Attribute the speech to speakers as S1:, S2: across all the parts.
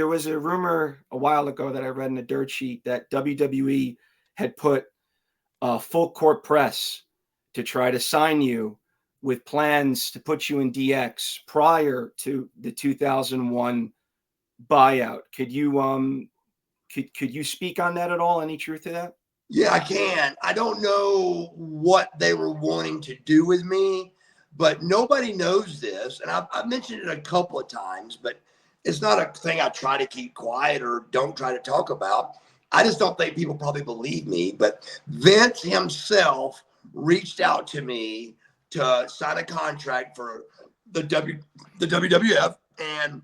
S1: There was a rumor a while ago that I read in a dirt sheet that WWE had put a full court press to try to sign you with plans to put you in DX prior to the 2001 buyout. Could you speak on that at all? Any truth to that?
S2: Yeah, I can. I don't know what they were wanting to do with me, but nobody knows this. And I've mentioned it a couple of times, but it's not a thing I try to keep quiet or don't try to talk about. I just don't think people probably believe me. But Vince himself reached out to me to sign a contract for the WWF. And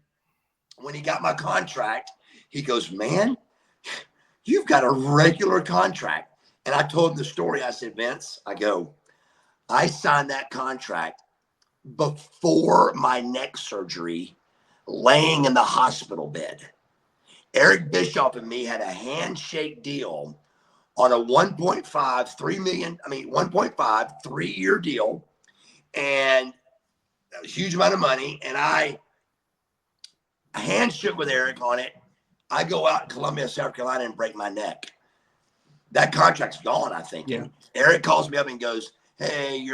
S2: when he got my contract, he goes, "Man, you've got a regular contract." And I told him the story. I said, "Vince, I signed that contract before my neck surgery, laying in the hospital bed. Eric Bischoff and me had a handshake deal on a 1.5, 3-year deal, and a huge amount of money. And I handshook with Eric on it. I go out in Columbia, South Carolina, and break my neck. That contract's gone, I think."
S1: Yeah.
S2: And Eric calls me up and goes, "Hey,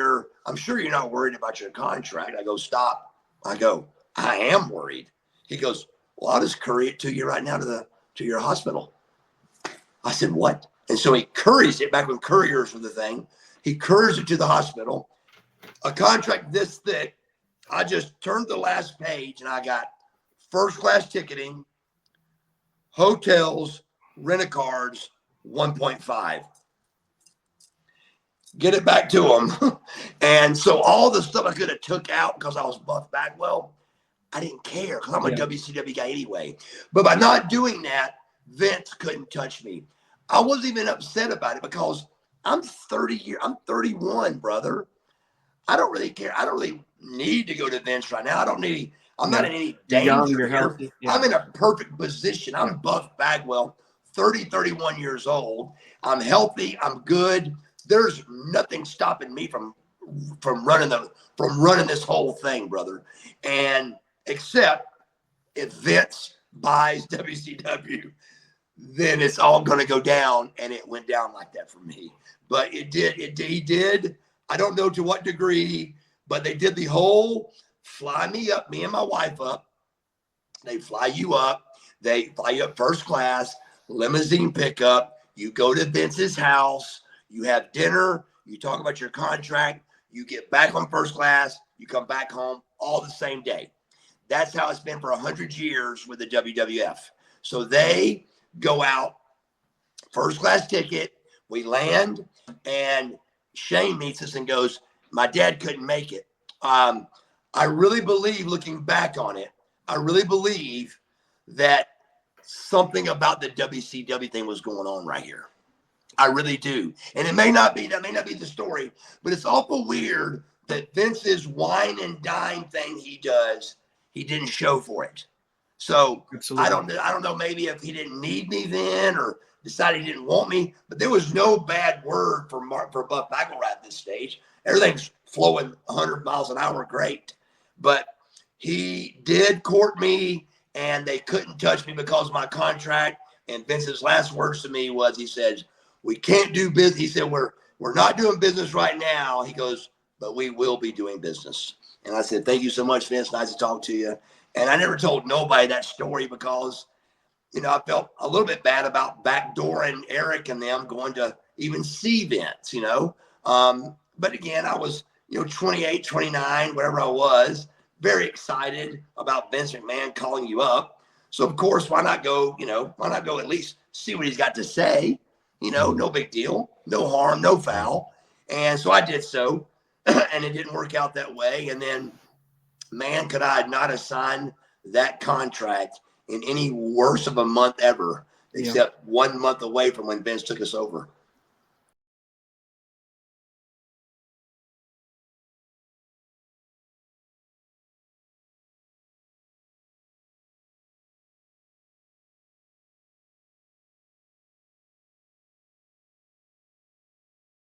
S2: I'm sure you're not worried about your contract." I go, "Stop." I go, "I am worried." He goes, "Well, I'll just courier it to you right now to your hospital." I said, "What?" And so he couriers it, back when couriers were the thing. He couriers it to the hospital. A contract this thick. I just turned the last page and I got first class ticketing, hotels, rent-a-cars, 1.5. Get it back to him. And so all the stuff I could have took out because I was Buff Bagwell, I didn't care because I'm a WCW guy anyway. But by not doing that, Vince couldn't touch me. I wasn't even upset about it because I'm 31, brother. I don't really care. I don't really need to go to Vince right now. I'm not in any danger
S1: You're
S2: here.
S1: healthy. Yeah.
S2: I'm in a perfect position. I'm Buff Bagwell, 31 years old. I'm healthy. I'm good. There's nothing stopping me from running this whole thing, brother. And except if Vince buys WCW, then it's all going to go down, and it went down like that for me. But he did. I don't know to what degree, but they did the whole fly me up, me and my wife up. They fly you up. They fly you up first class, limousine pickup. You go to Vince's house. You have dinner. You talk about your contract. You get back on first class. You come back home all the same day. That's how it's been for 100 years with the WWF. So they go out, first class ticket. We land, and Shane meets us and goes, "My dad couldn't make it." I really believe, looking back on it, I really believe that something about the WCW thing was going on right here. I really do. And that may not be the story, but it's awful weird that Vince's wine and dine thing he does, he didn't show for it. So
S1: Absolutely.
S2: I don't know, maybe if he didn't need me then or decided he didn't want me, but there was no bad word for Buff Bagwell at this stage. Everything's flowing 100 miles an hour, great. But he did court me, and they couldn't touch me because of my contract. And Vince's last words to me was, he said, "We can't do business." He said, we're not doing business right now. He goes, "But we will be doing business." And I said, "Thank you so much, Vince. Nice to talk to you." And I never told nobody that story because, I felt a little bit bad about backdooring Eric and them going to even see Vince, But again, I was, 28, 29, whatever I was, very excited about Vince McMahon calling you up. So, of course, why not go at least see what he's got to say? No big deal, no harm, no foul. And so I did so, and it didn't work out that way. And then, man, could I not have signed that contract in any worse of a month ever, except 1 month away from when Vince took us over.